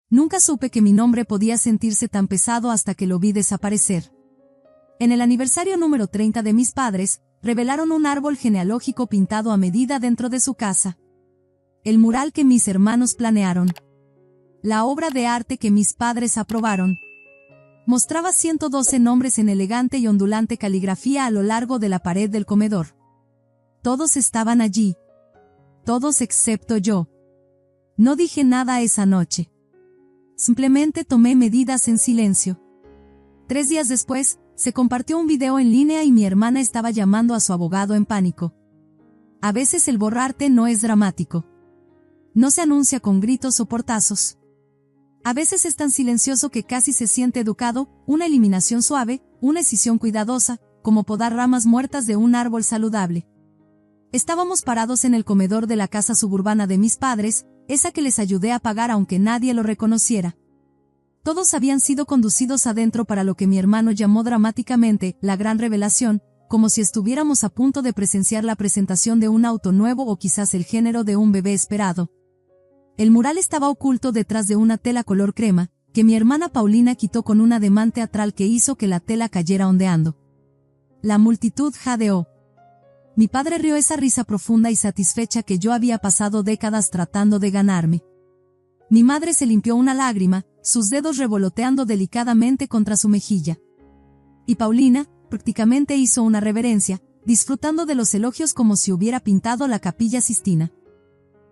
Nunca supe que mi nombre podía sentirse tan pesado hasta que lo vi desaparecer. En el aniversario número 30 de mis padres, revelaron un árbol genealógico pintado a medida dentro de su casa. El mural que mis hermanos planearon. La obra de arte que mis padres aprobaron. Mostraba 112 nombres en elegante y ondulante caligrafía a lo largo de la pared del comedor. Todos estaban allí. Todos excepto yo. No dije nada esa noche. Simplemente tomé medidas en silencio. 3 días después, se compartió un video en línea y mi hermana estaba llamando a su abogado en pánico. A veces el borrarte no es dramático. No se anuncia con gritos o portazos. A veces es tan silencioso que casi se siente educado, una eliminación suave, una escisión cuidadosa, como podar ramas muertas de un árbol saludable. Estábamos parados en el comedor de la casa suburbana de mis padres, esa que les ayudé a pagar aunque nadie lo reconociera. Todos habían sido conducidos adentro para lo que mi hermano llamó dramáticamente la gran revelación, como si estuviéramos a punto de presenciar la presentación de un auto nuevo o quizás el género de un bebé esperado. El mural estaba oculto detrás de una tela color crema, que mi hermana Paulina quitó con un ademán teatral que hizo que la tela cayera ondeando. La multitud jadeó. Mi padre rió esa risa profunda y satisfecha que yo había pasado décadas tratando de ganarme. Mi madre se limpió una lágrima, sus dedos revoloteando delicadamente contra su mejilla. Y Paulina, prácticamente hizo una reverencia, disfrutando de los elogios como si hubiera pintado la Capilla Sistina.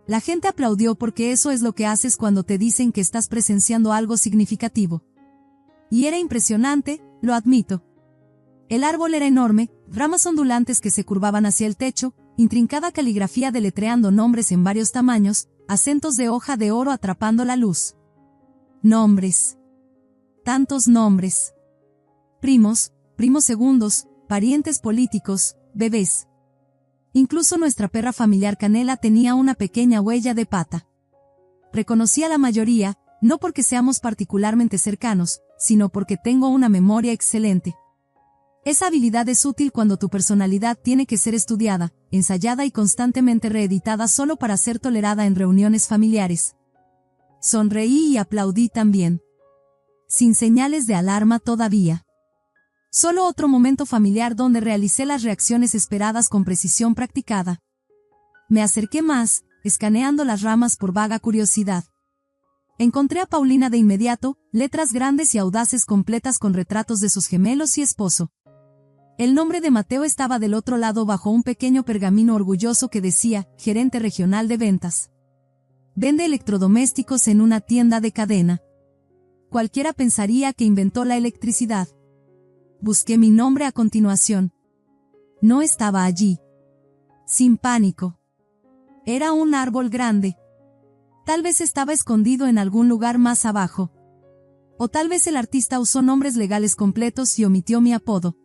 La gente aplaudió porque eso es lo que haces cuando te dicen que estás presenciando algo significativo. Y era impresionante, lo admito. El árbol era enorme, ramas ondulantes que se curvaban hacia el techo, intrincada caligrafía deletreando nombres en varios tamaños, acentos de hoja de oro atrapando la luz. Nombres. Tantos nombres. Primos, primos segundos, parientes políticos, bebés. Incluso nuestra perra familiar Canela tenía una pequeña huella de pata. Reconocí a la mayoría, no porque seamos particularmente cercanos, sino porque tengo una memoria excelente. Esa habilidad es útil cuando tu personalidad tiene que ser estudiada, ensayada y constantemente reeditada solo para ser tolerada en reuniones familiares. Sonreí y aplaudí también. Sin señales de alarma todavía. Solo otro momento familiar donde realicé las reacciones esperadas con precisión practicada. Me acerqué más, escaneando las ramas por vaga curiosidad. Encontré a Paulina de inmediato, letras grandes y audaces completas con retratos de sus gemelos y esposo. El nombre de Mateo estaba del otro lado bajo un pequeño pergamino orgulloso que decía, gerente regional de ventas. Vende electrodomésticos en una tienda de cadena. Cualquiera pensaría que inventó la electricidad. Busqué mi nombre a continuación. No estaba allí. Sin pánico. Era un árbol grande. Tal vez estaba escondido en algún lugar más abajo. O tal vez el artista usó nombres legales completos y omitió mi apodo.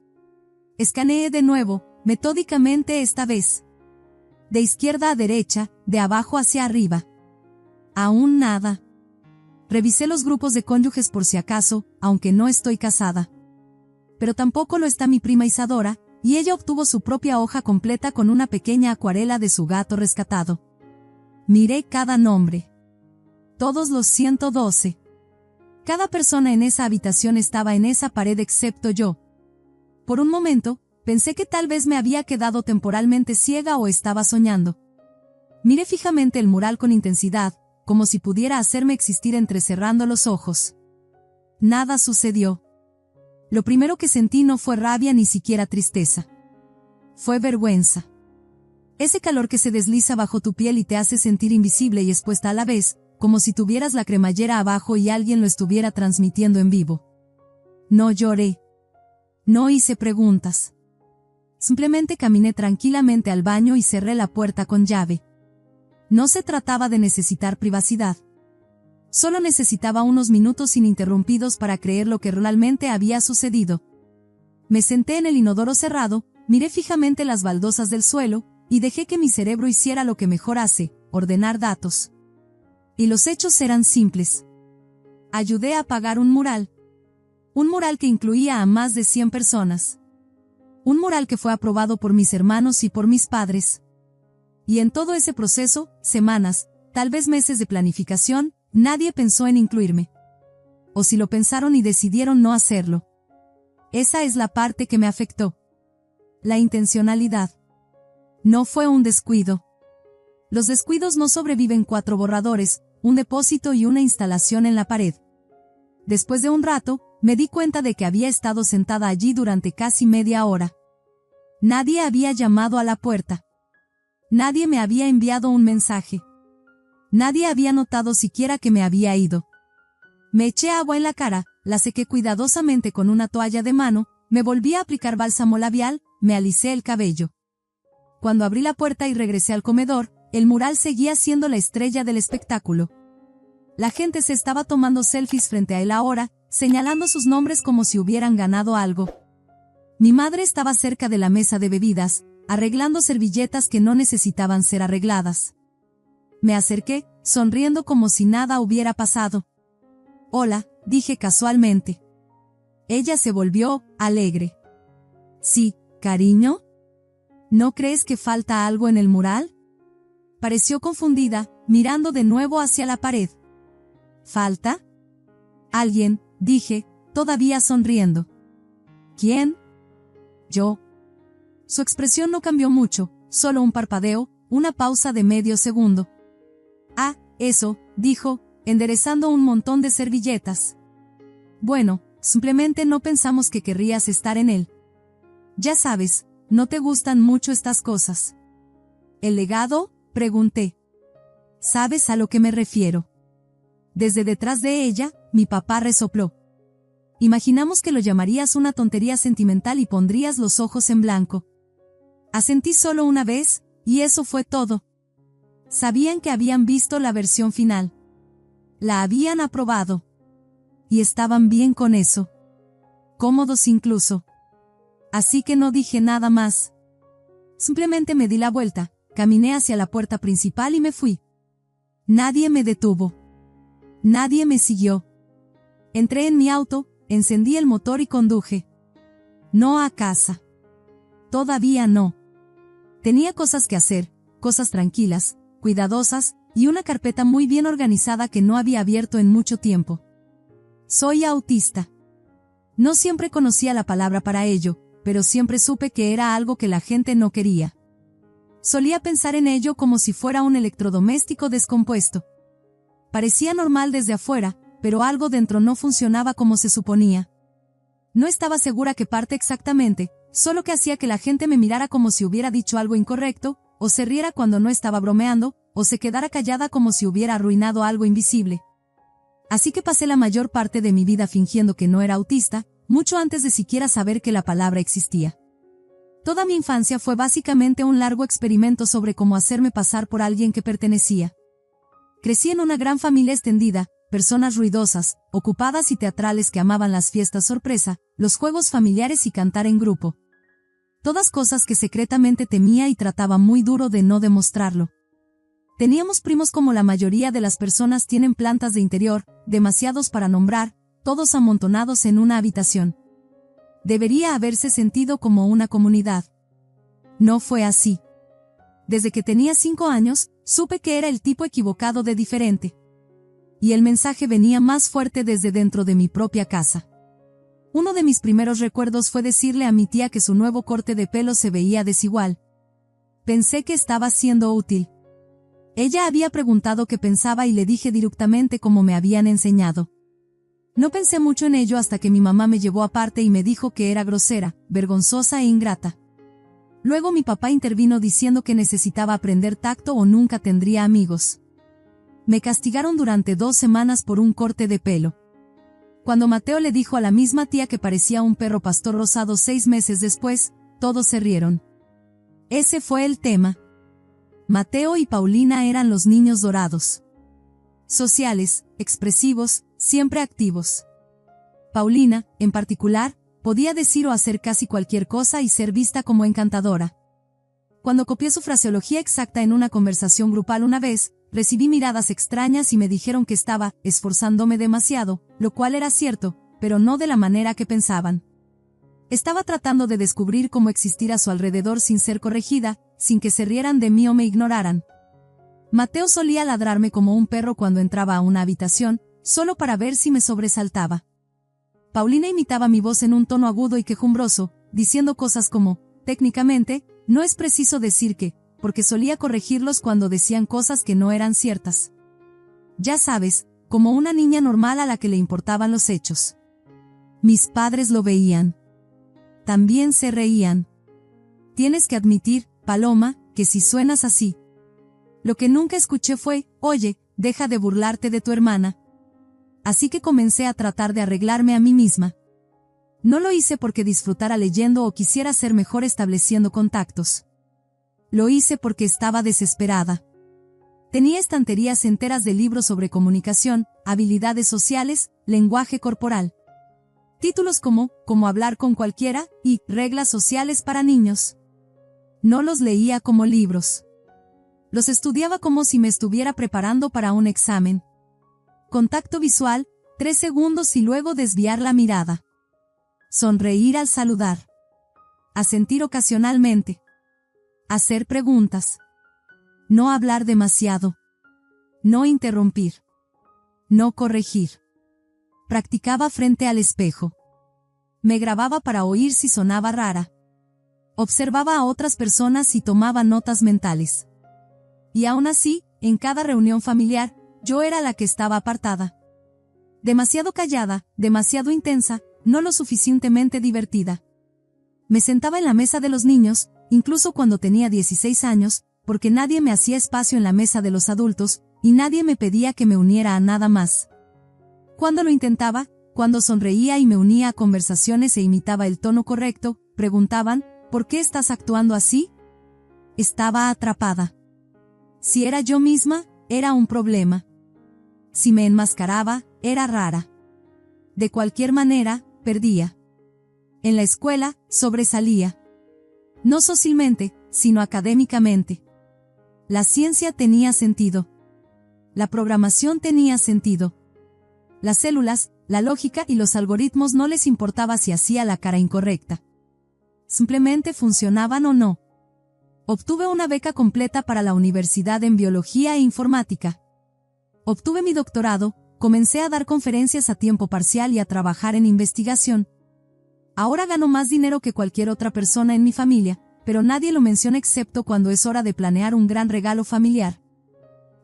Escaneé de nuevo, metódicamente esta vez. De izquierda a derecha, de abajo hacia arriba. Aún nada. Revisé los grupos de cónyuges por si acaso, aunque no estoy casada. Pero tampoco lo está mi prima Isadora, y ella obtuvo su propia hoja completa con una pequeña acuarela de su gato rescatado. Miré cada nombre. Todos los 112. Cada persona en esa habitación estaba en esa pared excepto yo. Por un momento, pensé que tal vez me había quedado temporalmente ciega o estaba soñando. Miré fijamente el mural con intensidad, como si pudiera hacerme existir entrecerrando los ojos. Nada sucedió. Lo primero que sentí no fue rabia ni siquiera tristeza. Fue vergüenza. Ese calor que se desliza bajo tu piel y te hace sentir invisible y expuesta a la vez, como si tuvieras la cremallera abajo y alguien lo estuviera transmitiendo en vivo. No lloré. No hice preguntas. Simplemente caminé tranquilamente al baño y cerré la puerta con llave. No se trataba de necesitar privacidad. Solo necesitaba unos minutos ininterrumpidos para creer lo que realmente había sucedido. Me senté en el inodoro cerrado, miré fijamente las baldosas del suelo, y dejé que mi cerebro hiciera lo que mejor hace, ordenar datos. Y los hechos eran simples. Ayudé a pagar un mural. Un mural que incluía a más de 100 personas. Un mural que fue aprobado por mis hermanos y por mis padres. Y en todo ese proceso, semanas, tal vez meses de planificación, nadie pensó en incluirme. O si lo pensaron y decidieron no hacerlo. Esa es la parte que me afectó. La intencionalidad. No fue un descuido. Los descuidos no sobreviven 4 borradores, un depósito y una instalación en la pared. Después de un rato, me di cuenta de que había estado sentada allí durante casi media hora. Nadie había llamado a la puerta. Nadie me había enviado un mensaje. Nadie había notado siquiera que me había ido. Me eché agua en la cara, la sequé cuidadosamente con una toalla de mano, me volví a aplicar bálsamo labial, me alisé el cabello. Cuando abrí la puerta y regresé al comedor, el mural seguía siendo la estrella del espectáculo. La gente se estaba tomando selfies frente a él ahora, señalando sus nombres como si hubieran ganado algo. Mi madre estaba cerca de la mesa de bebidas, arreglando servilletas que no necesitaban ser arregladas. Me acerqué, sonriendo como si nada hubiera pasado. «Hola», dije casualmente. Ella se volvió alegre. «Sí, cariño. ¿No crees que falta algo en el mural?». Pareció confundida, mirando de nuevo hacia la pared. «¿Falta?». «Alguien», dije, todavía sonriendo. «¿Quién?». «Yo». Su expresión no cambió mucho, solo un parpadeo, una pausa de medio segundo. «Ah, eso», dijo, enderezando un montón de servilletas. «Bueno, simplemente no pensamos que querrías estar en él. Ya sabes, no te gustan mucho estas cosas». «¿El legado?», pregunté. «¿Sabes a lo que me refiero?». Desde detrás de ella, mi papá resopló. «Imaginamos que lo llamarías una tontería sentimental y pondrías los ojos en blanco». Asentí solo una vez, y eso fue todo. Sabían que habían visto la versión final. La habían aprobado. Y estaban bien con eso. Cómodos incluso. Así que no dije nada más. Simplemente me di la vuelta, caminé hacia la puerta principal y me fui. Nadie me detuvo. Nadie me siguió. Entré en mi auto, encendí el motor y conduje. No a casa. Todavía no. Tenía cosas que hacer, cosas tranquilas, cuidadosas, y una carpeta muy bien organizada que no había abierto en mucho tiempo. Soy autista. No siempre conocía la palabra para ello, pero siempre supe que era algo que la gente no quería. Solía pensar en ello como si fuera un electrodoméstico descompuesto. Parecía normal desde afuera, pero algo dentro no funcionaba como se suponía. No estaba segura qué parte exactamente, solo que hacía que la gente me mirara como si hubiera dicho algo incorrecto, o se riera cuando no estaba bromeando, o se quedara callada como si hubiera arruinado algo invisible. Así que pasé la mayor parte de mi vida fingiendo que no era autista, mucho antes de siquiera saber que la palabra existía. Toda mi infancia fue básicamente un largo experimento sobre cómo hacerme pasar por alguien que pertenecía. Crecí en una gran familia extendida, personas ruidosas, ocupadas y teatrales que amaban las fiestas sorpresa, los juegos familiares y cantar en grupo. Todas cosas que secretamente temía y trataba muy duro de no demostrarlo. Teníamos primos como la mayoría de las personas tienen plantas de interior, demasiados para nombrar, todos amontonados en una habitación. Debería haberse sentido como una comunidad. No fue así. Desde que tenía 5 años, supe que era el tipo equivocado de diferente. Y el mensaje venía más fuerte desde dentro de mi propia casa. Uno de mis primeros recuerdos fue decirle a mi tía que su nuevo corte de pelo se veía desigual. Pensé que estaba siendo útil. Ella había preguntado qué pensaba y le dije directamente como me habían enseñado. No pensé mucho en ello hasta que mi mamá me llevó aparte y me dijo que era grosera, vergonzosa e ingrata. Luego mi papá intervino diciendo que necesitaba aprender tacto o nunca tendría amigos. Me castigaron durante 2 semanas por un corte de pelo. Cuando Mateo le dijo a la misma tía que parecía un perro pastor rosado 6 meses después, todos se rieron. Ese fue el tema. Mateo y Paulina eran los niños dorados. Sociales, expresivos, siempre activos. Paulina, en particular, podía decir o hacer casi cualquier cosa y ser vista como encantadora. Cuando copié su fraseología exacta en una conversación grupal una vez, recibí miradas extrañas y me dijeron que estaba esforzándome demasiado, lo cual era cierto, pero no de la manera que pensaban. Estaba tratando de descubrir cómo existir a su alrededor sin ser corregida, sin que se rieran de mí o me ignoraran. Mateo solía ladrarme como un perro cuando entraba a una habitación, solo para ver si me sobresaltaba. Paulina imitaba mi voz en un tono agudo y quejumbroso, diciendo cosas como, técnicamente, no es preciso decir que, porque solía corregirlos cuando decían cosas que no eran ciertas. Ya sabes, como una niña normal a la que le importaban los hechos. Mis padres lo veían. También se reían. Tienes que admitir, Paloma, que si suenas así. Lo que nunca escuché fue, oye, deja de burlarte de tu hermana. Así que comencé a tratar de arreglarme a mí misma. No lo hice porque disfrutara leyendo o quisiera ser mejor estableciendo contactos. Lo hice porque estaba desesperada. Tenía estanterías enteras de libros sobre comunicación, habilidades sociales, lenguaje corporal. Títulos como Cómo hablar con cualquiera y Reglas sociales para niños. No los leía como libros. Los estudiaba como si me estuviera preparando para un examen. Contacto visual, 3 segundos y luego desviar la mirada. Sonreír al saludar. Asentir ocasionalmente. Hacer preguntas. No hablar demasiado. No interrumpir. No corregir. Practicaba frente al espejo. Me grababa para oír si sonaba rara. Observaba a otras personas y tomaba notas mentales. Y aún así, en cada reunión familiar, yo era la que estaba apartada. Demasiado callada, demasiado intensa, no lo suficientemente divertida. Me sentaba en la mesa de los niños, incluso cuando tenía 16 años, porque nadie me hacía espacio en la mesa de los adultos, y nadie me pedía que me uniera a nada más. Cuando lo intentaba, cuando sonreía y me unía a conversaciones e imitaba el tono correcto, preguntaban, ¿por qué estás actuando así? Estaba atrapada. Si era yo misma, era un problema. Si me enmascaraba, era rara. De cualquier manera, perdía. En la escuela, sobresalía. No socialmente, sino académicamente. La ciencia tenía sentido. La programación tenía sentido. Las células, la lógica y los algoritmos no les importaba si hacía la cara incorrecta. Simplemente funcionaban o no. Obtuve una beca completa para la universidad en biología e informática. Obtuve mi doctorado, comencé a dar conferencias a tiempo parcial y a trabajar en investigación. Ahora gano más dinero que cualquier otra persona en mi familia, pero nadie lo menciona excepto cuando es hora de planear un gran regalo familiar.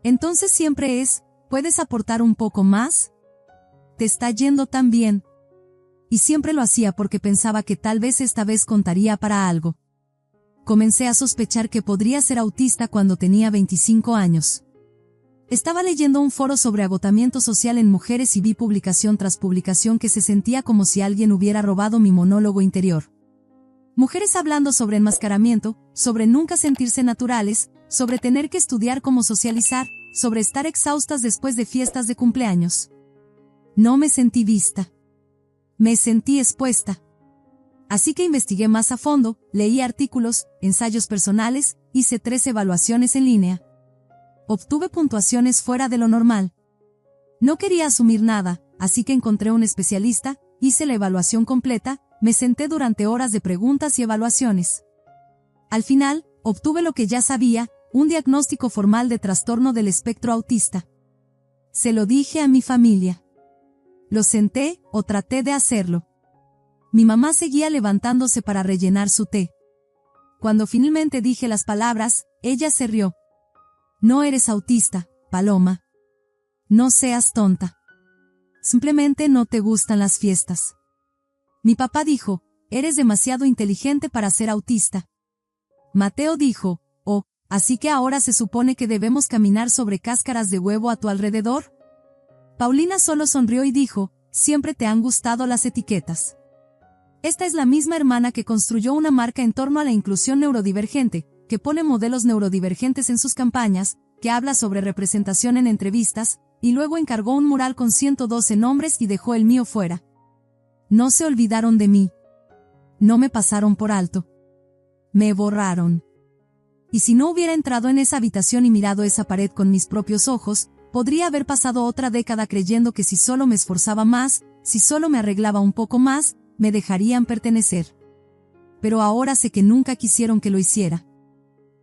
Entonces siempre es, ¿puedes aportar un poco más? Te está yendo tan bien. Y siempre lo hacía porque pensaba que tal vez esta vez contaría para algo. Comencé a sospechar que podría ser autista cuando tenía 25 años. Estaba leyendo un foro sobre agotamiento social en mujeres y vi publicación tras publicación que se sentía como si alguien hubiera robado mi monólogo interior. Mujeres hablando sobre enmascaramiento, sobre nunca sentirse naturales, sobre tener que estudiar cómo socializar, sobre estar exhaustas después de fiestas de cumpleaños. No me sentí vista. Me sentí expuesta. Así que investigué más a fondo, leí artículos, ensayos personales, hice 3 evaluaciones en línea. Obtuve puntuaciones fuera de lo normal. No quería asumir nada, así que encontré un especialista, hice la evaluación completa, me senté durante horas de preguntas y evaluaciones. Al final, obtuve lo que ya sabía, un diagnóstico formal de trastorno del espectro autista. Se lo dije a mi familia. Lo senté, o traté de hacerlo. Mi mamá seguía levantándose para rellenar su té. Cuando finalmente dije las palabras, ella se rió. No eres autista, Paloma. No seas tonta. Simplemente no te gustan las fiestas. Mi papá dijo, eres demasiado inteligente para ser autista. Mateo dijo, oh, ¿así que ahora se supone que debemos caminar sobre cáscaras de huevo a tu alrededor? Paulina solo sonrió y dijo, siempre te han gustado las etiquetas. Esta es la misma hermana que construyó una marca en torno a la inclusión neurodivergente, que pone modelos neurodivergentes en sus campañas, que habla sobre representación en entrevistas, y luego encargó un mural con 112 nombres y dejó el mío fuera. No se olvidaron de mí. No me pasaron por alto. Me borraron. Y si no hubiera entrado en esa habitación y mirado esa pared con mis propios ojos, podría haber pasado otra década creyendo que si solo me esforzaba más, si solo me arreglaba un poco más, me dejarían pertenecer. Pero ahora sé que nunca quisieron que lo hiciera.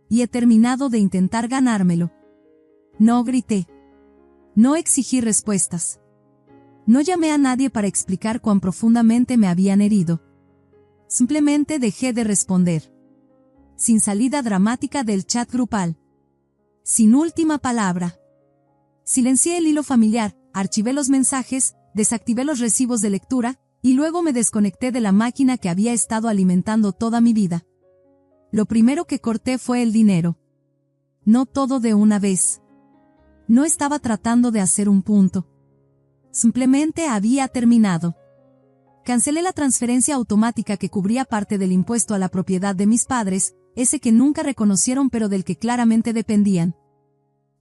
Y he terminado de intentar ganármelo. No grité. No exigí respuestas. No llamé a nadie para explicar cuán profundamente me habían herido. Simplemente dejé de responder. Sin salida dramática del chat grupal. Sin última palabra. Silencié el hilo familiar, archivé los mensajes, desactivé los recibos de lectura, y luego me desconecté de la máquina que había estado alimentando toda mi vida. Lo primero que corté fue el dinero. No todo de una vez. No estaba tratando de hacer un punto. Simplemente había terminado. Cancelé la transferencia automática que cubría parte del impuesto a la propiedad de mis padres, ese que nunca reconocieron pero del que claramente dependían.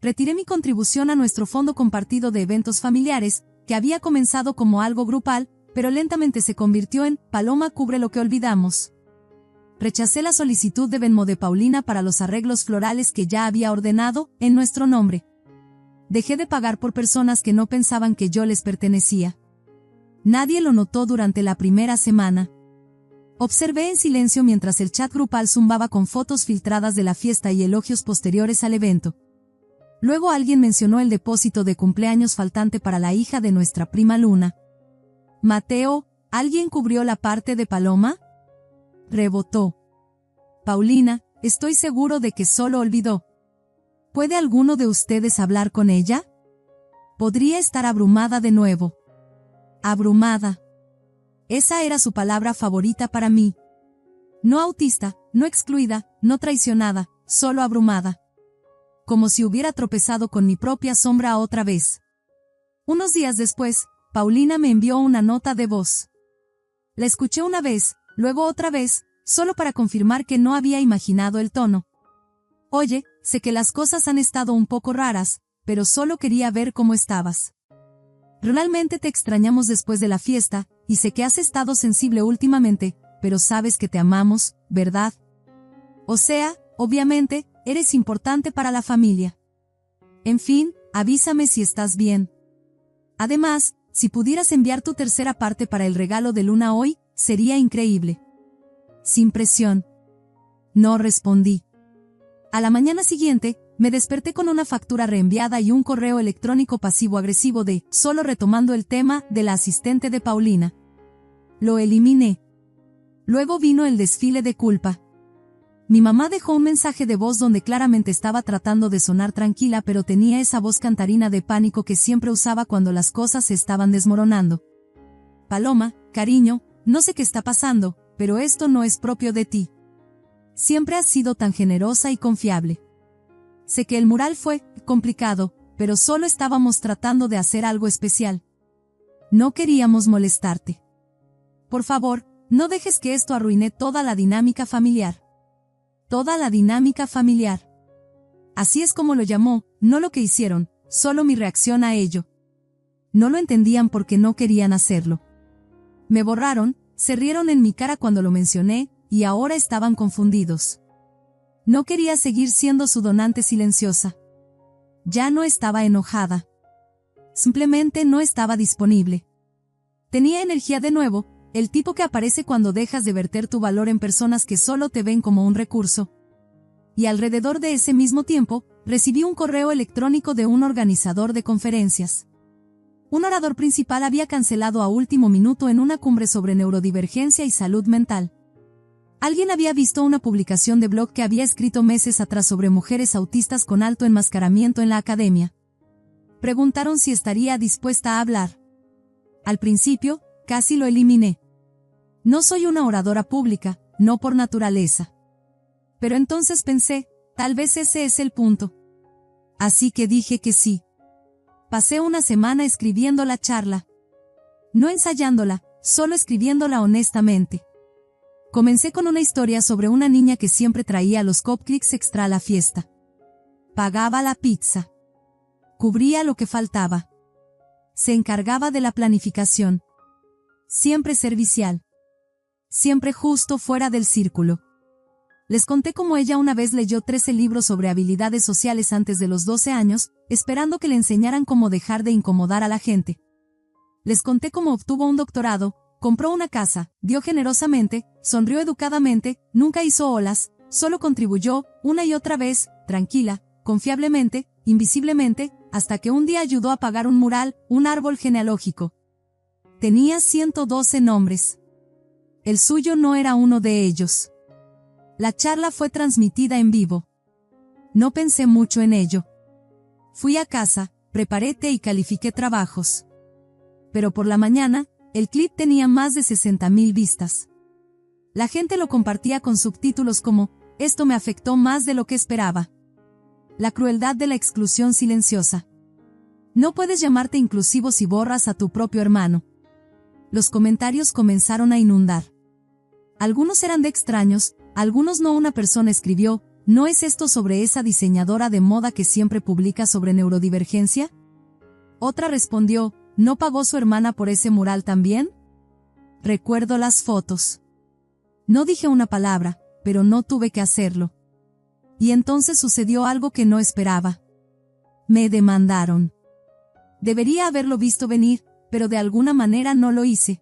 Retiré mi contribución a nuestro fondo compartido de eventos familiares, que había comenzado como algo grupal, pero lentamente se convirtió en Paloma cubre lo que olvidamos. Rechacé la solicitud de Venmo de Paulina para los arreglos florales que ya había ordenado, en nuestro nombre. Dejé de pagar por personas que no pensaban que yo les pertenecía. Nadie lo notó durante la primera semana. Observé en silencio mientras el chat grupal zumbaba con fotos filtradas de la fiesta y elogios posteriores al evento. Luego alguien mencionó el depósito de cumpleaños faltante para la hija de nuestra prima Luna. Mateo, ¿alguien cubrió la parte de Paloma? Rebotó. Paulina, estoy seguro de que solo olvidó. ¿Puede alguno de ustedes hablar con ella? Podría estar abrumada de nuevo. Abrumada. Esa era su palabra favorita para mí. No autista, no excluida, no traicionada, solo abrumada. Como si hubiera tropezado con mi propia sombra otra vez. Unos días después, Paulina me envió una nota de voz. La escuché una vez, luego otra vez, solo para confirmar que no había imaginado el tono. Oye, sé que las cosas han estado un poco raras, pero solo quería ver cómo estabas. Realmente te extrañamos después de la fiesta, y sé que has estado sensible últimamente, pero sabes que te amamos, ¿verdad? O sea, obviamente, eres importante para la familia. En fin, avísame si estás bien. Además, si pudieras enviar tu tercera parte para el regalo de Luna hoy, sería increíble. Sin presión. No respondí. A la mañana siguiente, me desperté con una factura reenviada y un correo electrónico pasivo-agresivo de, solo retomando el tema, de la asistente de Paulina. Lo eliminé. Luego vino el desfile de culpa. Mi mamá dejó un mensaje de voz donde claramente estaba tratando de sonar tranquila pero tenía esa voz cantarina de pánico que siempre usaba cuando las cosas se estaban desmoronando. Paloma, cariño, no sé qué está pasando, pero esto no es propio de ti. Siempre has sido tan generosa y confiable. Sé que el mural fue complicado, pero solo estábamos tratando de hacer algo especial. No queríamos molestarte. Por favor, no dejes que esto arruine toda la dinámica familiar. Toda la dinámica familiar. Así es como lo llamó, no lo que hicieron, solo mi reacción a ello. No lo entendían porque no querían hacerlo. Me borraron, se rieron en mi cara cuando lo mencioné, y ahora estaban confundidos. No quería seguir siendo su donante silenciosa. Ya no estaba enojada. Simplemente no estaba disponible. Tenía energía de nuevo, el tipo que aparece cuando dejas de verter tu valor en personas que solo te ven como un recurso. Y alrededor de ese mismo tiempo, recibí un correo electrónico de un organizador de conferencias. Un orador principal había cancelado a último minuto en una cumbre sobre neurodivergencia y salud mental. Alguien había visto una publicación de blog que había escrito meses atrás sobre mujeres autistas con alto enmascaramiento en la academia. Preguntaron si estaría dispuesta a hablar. Al principio, casi lo eliminé. No soy una oradora pública, no por naturaleza. Pero entonces pensé, tal vez ese es el punto. Así que dije que sí. Pasé una semana escribiendo la charla. No ensayándola, solo escribiéndola honestamente. Comencé con una historia sobre una niña que siempre traía los cupcakes extra a la fiesta. Pagaba la pizza. Cubría lo que faltaba. Se encargaba de la planificación. Siempre servicial. Siempre justo fuera del círculo. Les conté cómo ella una vez leyó 13 libros sobre habilidades sociales antes de los 12 años, esperando que le enseñaran cómo dejar de incomodar a la gente. Les conté cómo obtuvo un doctorado, compró una casa, dio generosamente, sonrió educadamente, nunca hizo olas, solo contribuyó, una y otra vez, tranquila, confiablemente, invisiblemente, hasta que un día ayudó a pagar un mural, un árbol genealógico. Tenía 112 nombres. El suyo no era uno de ellos. La charla fue transmitida en vivo. No pensé mucho en ello. Fui a casa, preparé té y califiqué trabajos. Pero por la mañana, el clip tenía más de 60,000 vistas. La gente lo compartía con subtítulos como, "Esto me afectó más de lo que esperaba". La crueldad de la exclusión silenciosa. No puedes llamarte inclusivo si borras a tu propio hermano. Los comentarios comenzaron a inundar. Algunos eran de extraños, algunos no. Una persona escribió, ¿no es esto sobre esa diseñadora de moda que siempre publica sobre neurodivergencia? Otra respondió, ¿no pagó su hermana por ese mural también? Recuerdo las fotos. No dije una palabra, pero no tuve que hacerlo. Y entonces sucedió algo que no esperaba. Me demandaron. Debería haberlo visto venir, pero de alguna manera no lo hice.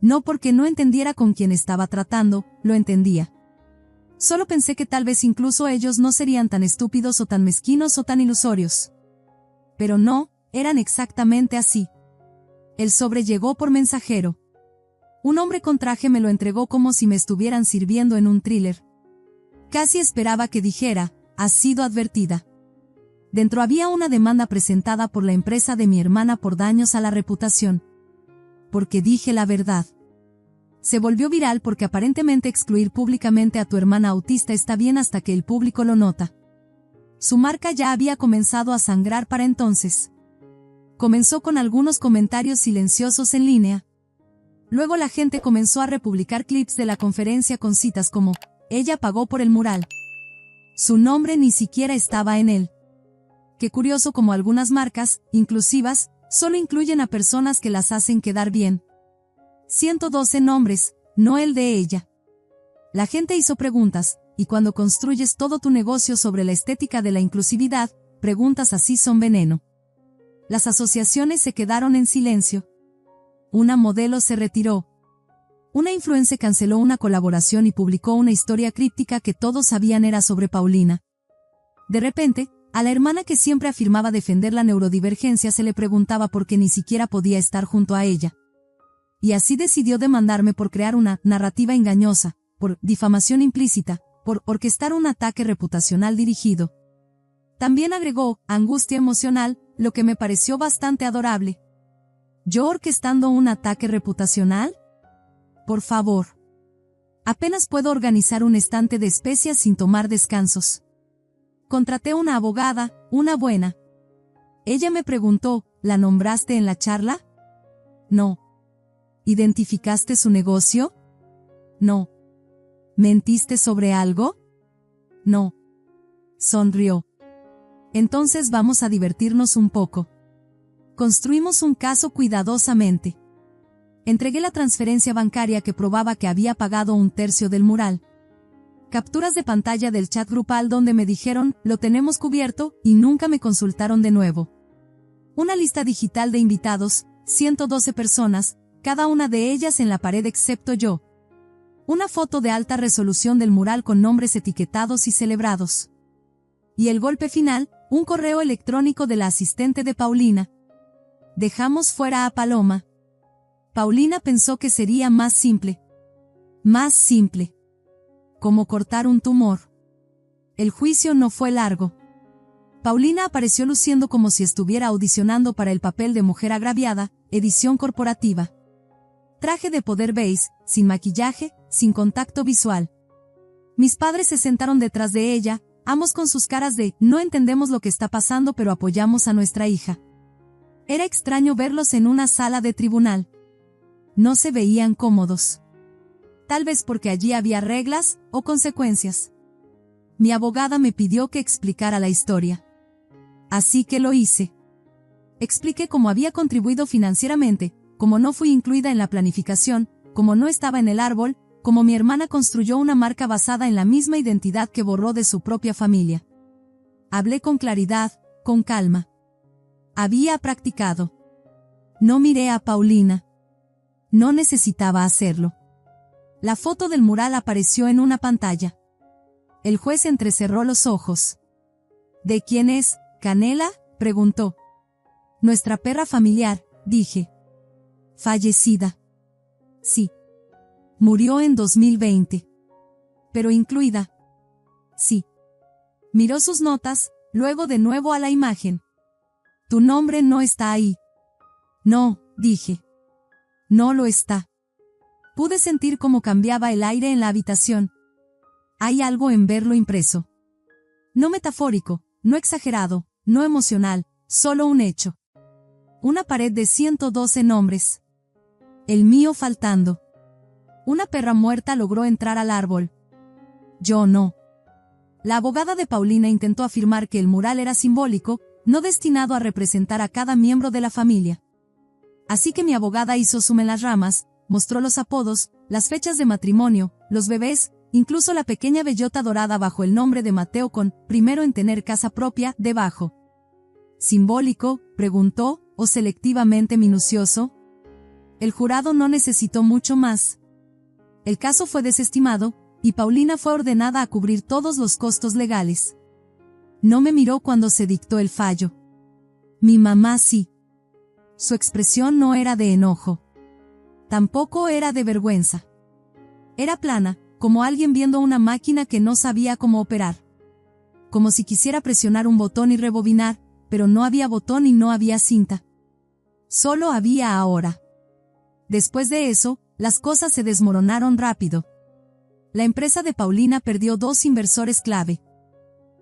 No porque no entendiera con quién estaba tratando, lo entendía. Solo pensé que tal vez incluso ellos no serían tan estúpidos o tan mezquinos o tan ilusorios. Pero no, eran exactamente así. El sobre llegó por mensajero. Un hombre con traje me lo entregó como si me estuvieran sirviendo en un thriller. Casi esperaba que dijera, has sido advertida. Dentro había una demanda presentada por la empresa de mi hermana por daños a la reputación. Porque dije la verdad. Se volvió viral porque aparentemente excluir públicamente a tu hermana autista está bien hasta que el público lo nota. Su marca ya había comenzado a sangrar para entonces. Comenzó con algunos comentarios silenciosos en línea. Luego la gente comenzó a republicar clips de la conferencia con citas como, ella pagó por el mural. Su nombre ni siquiera estaba en él. Qué curioso como algunas marcas, inclusivas, solo incluyen a personas que las hacen quedar bien. 112 nombres, no el de ella. La gente hizo preguntas, y cuando construyes todo tu negocio sobre la estética de la inclusividad, preguntas así son veneno. Las asociaciones se quedaron en silencio. Una modelo se retiró. Una influencer canceló una colaboración y publicó una historia críptica que todos sabían era sobre Paulina. De repente, a la hermana que siempre afirmaba defender la neurodivergencia se le preguntaba por qué ni siquiera podía estar junto a ella. Y así decidió demandarme por crear una narrativa engañosa, por difamación implícita, por orquestar un ataque reputacional dirigido. También agregó, angustia emocional, lo que me pareció bastante adorable. ¿Yo orquestando un ataque reputacional? Por favor. Apenas puedo organizar un estante de especias sin tomar descansos. Contraté una abogada, una buena. Ella me preguntó, ¿la nombraste en la charla? No. ¿Identificaste su negocio? No. ¿Mentiste sobre algo? No. Sonrió. Entonces vamos a divertirnos un poco. Construimos un caso cuidadosamente. Entregué la transferencia bancaria que probaba que había pagado 1/3 del mural. Capturas de pantalla del chat grupal donde me dijeron, lo tenemos cubierto, y nunca me consultaron de nuevo. Una lista digital de invitados, 112 personas, cada una de ellas en la pared excepto yo. Una foto de alta resolución del mural con nombres etiquetados y celebrados. Y el golpe final, un correo electrónico de la asistente de Paulina. Dejamos fuera a Paloma. Paulina pensó que sería más simple. Más simple. Como cortar un tumor. El juicio no fue largo. Paulina apareció luciendo como si estuviera audicionando para el papel de mujer agraviada, edición corporativa. Traje de poder beige, sin maquillaje, sin contacto visual. Mis padres se sentaron detrás de ella, ambos con sus caras de, no entendemos lo que está pasando pero apoyamos a nuestra hija. Era extraño verlos en una sala de tribunal. No se veían cómodos. Tal vez porque allí había reglas o consecuencias. Mi abogada me pidió que explicara la historia. Así que lo hice. Expliqué cómo había contribuido financieramente, cómo no fui incluida en la planificación, cómo no estaba en el árbol, cómo mi hermana construyó una marca basada en la misma identidad que borró de su propia familia. Hablé con claridad, con calma. Había practicado. No miré a Paulina. No necesitaba hacerlo. La foto del mural apareció en una pantalla. El juez entrecerró los ojos. ¿De quién es? ¿Canela?, preguntó. Nuestra perra familiar, dije. Fallecida. Sí. Murió en 2020. Pero incluida. Sí. Miró sus notas, luego de nuevo a la imagen. Tu nombre no está ahí. No, dije. No lo está. Pude sentir cómo cambiaba el aire en la habitación. Hay algo en verlo impreso. No metafórico, no exagerado, no emocional, solo un hecho. Una pared de 112 nombres. El mío faltando. Una perra muerta logró entrar al árbol. Yo no. La abogada de Paulina intentó afirmar que el mural era simbólico, no destinado a representar a cada miembro de la familia. Así que mi abogada hizo zoom en las ramas, mostró los apodos, las fechas de matrimonio, los bebés, incluso la pequeña bellota dorada bajo el nombre de Mateo con primero en tener casa propia, debajo. ¿Simbólico?, preguntó, o selectivamente minucioso. El jurado no necesitó mucho más. El caso fue desestimado, y Paulina fue ordenada a cubrir todos los costos legales. No me miró cuando se dictó el fallo. Mi mamá sí. Su expresión no era de enojo. Tampoco era de vergüenza. Era plana, como alguien viendo una máquina que no sabía cómo operar. Como si quisiera presionar un botón y rebobinar, pero no había botón y no había cinta. Solo había ahora. Después de eso, las cosas se desmoronaron rápido. La empresa de Paulina perdió 2 inversores clave.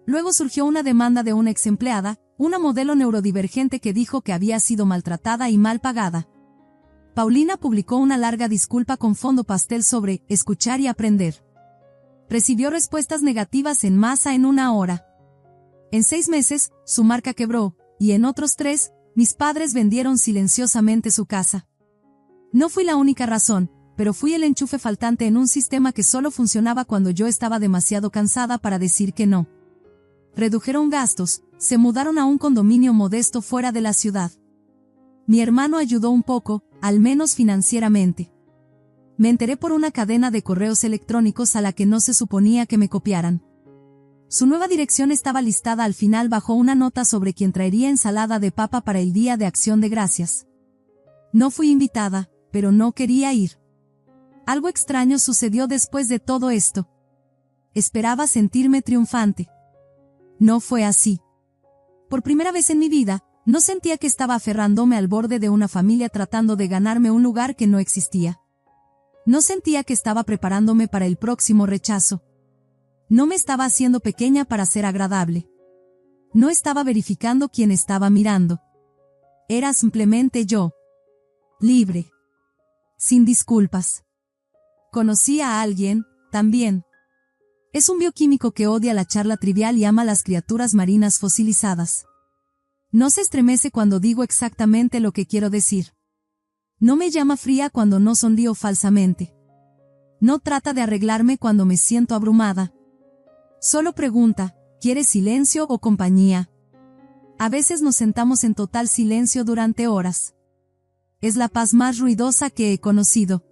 Luego surgió una demanda de una ex empleada, una modelo neurodivergente que dijo que había sido maltratada y mal pagada. Paulina publicó una larga disculpa con fondo pastel sobre escuchar y aprender. Recibió respuestas negativas en masa en 1 hora. En 6 meses, su marca quebró, y en otros 3, mis padres vendieron silenciosamente su casa. No fui la única razón, pero fui el enchufe faltante en un sistema que solo funcionaba cuando yo estaba demasiado cansada para decir que no. Redujeron gastos, se mudaron a un condominio modesto fuera de la ciudad. Mi hermano ayudó un poco, al menos financieramente. Me enteré por una cadena de correos electrónicos a la que no se suponía que me copiaran. Su nueva dirección estaba listada al final bajo una nota sobre quién traería ensalada de papa para el Día de Acción de Gracias. No fui invitada, pero no quería ir. Algo extraño sucedió después de todo esto. Esperaba sentirme triunfante. No fue así. Por primera vez en mi vida, no sentía que estaba aferrándome al borde de una familia tratando de ganarme un lugar que no existía. No sentía que estaba preparándome para el próximo rechazo. No me estaba haciendo pequeña para ser agradable. No estaba verificando quién estaba mirando. Era simplemente yo. Libre. Sin disculpas. Conocí a alguien, también. Es un bioquímico que odia la charla trivial y ama las criaturas marinas fosilizadas. No se estremece cuando digo exactamente lo que quiero decir. No me llama fría cuando no sondeo falsamente. No trata de arreglarme cuando me siento abrumada. Solo pregunta, ¿quieres silencio o compañía? A veces nos sentamos en total silencio durante horas. Es la paz más ruidosa que he conocido.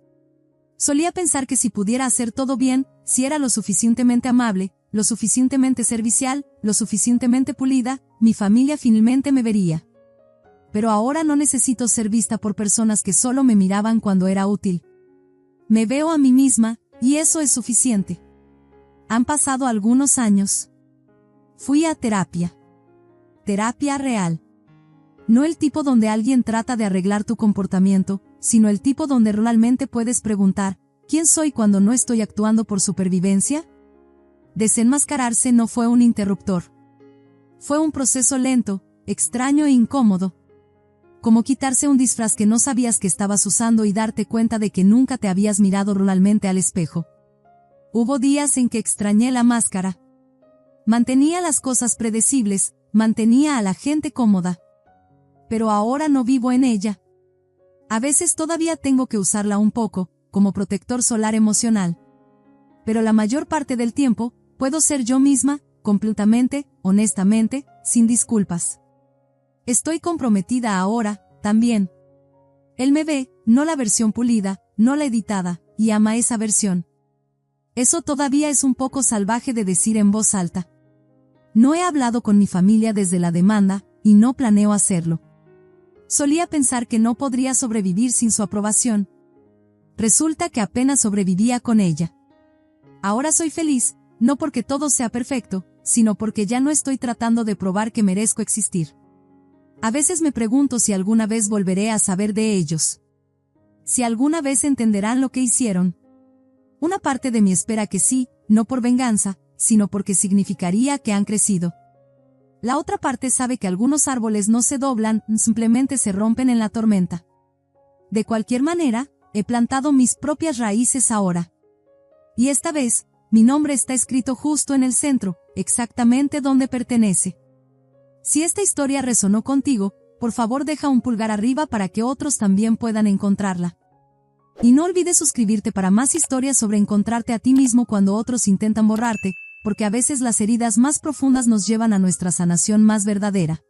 Solía pensar que si pudiera hacer todo bien, si era lo suficientemente amable, lo suficientemente servicial, lo suficientemente pulida, mi familia finalmente me vería. Pero ahora no necesito ser vista por personas que solo me miraban cuando era útil. Me veo a mí misma, y eso es suficiente. Han pasado algunos años. Fui a terapia. Terapia real. No el tipo donde alguien trata de arreglar tu comportamiento, sino el tipo donde realmente puedes preguntar, ¿quién soy cuando no estoy actuando por supervivencia? Desenmascararse no fue un interruptor. Fue un proceso lento, extraño e incómodo. Como quitarse un disfraz que no sabías que estabas usando y darte cuenta de que nunca te habías mirado realmente al espejo. Hubo días en que extrañé la máscara. Mantenía las cosas predecibles, mantenía a la gente cómoda. Pero ahora no vivo en ella. A veces todavía tengo que usarla un poco, como protector solar emocional. Pero la mayor parte del tiempo, puedo ser yo misma, completamente, honestamente, sin disculpas. Estoy comprometida ahora, también. Él me ve, no la versión pulida, no la editada, y ama esa versión. Eso todavía es un poco salvaje de decir en voz alta. No he hablado con mi familia desde la demanda, y no planeo hacerlo. Solía pensar que no podría sobrevivir sin su aprobación. Resulta que apenas sobrevivía con ella. Ahora soy feliz, no porque todo sea perfecto, sino porque ya no estoy tratando de probar que merezco existir. A veces me pregunto si alguna vez volveré a saber de ellos. Si alguna vez entenderán lo que hicieron. Una parte de mí espera que sí, no por venganza, sino porque significaría que han crecido. La otra parte sabe que algunos árboles no se doblan, simplemente se rompen en la tormenta. De cualquier manera, he plantado mis propias raíces ahora. Y esta vez, mi nombre está escrito justo en el centro, exactamente donde pertenece. Si esta historia resonó contigo, por favor deja un pulgar arriba para que otros también puedan encontrarla. Y no olvides suscribirte para más historias sobre encontrarte a ti mismo cuando otros intentan borrarte, porque a veces las heridas más profundas nos llevan a nuestra sanación más verdadera.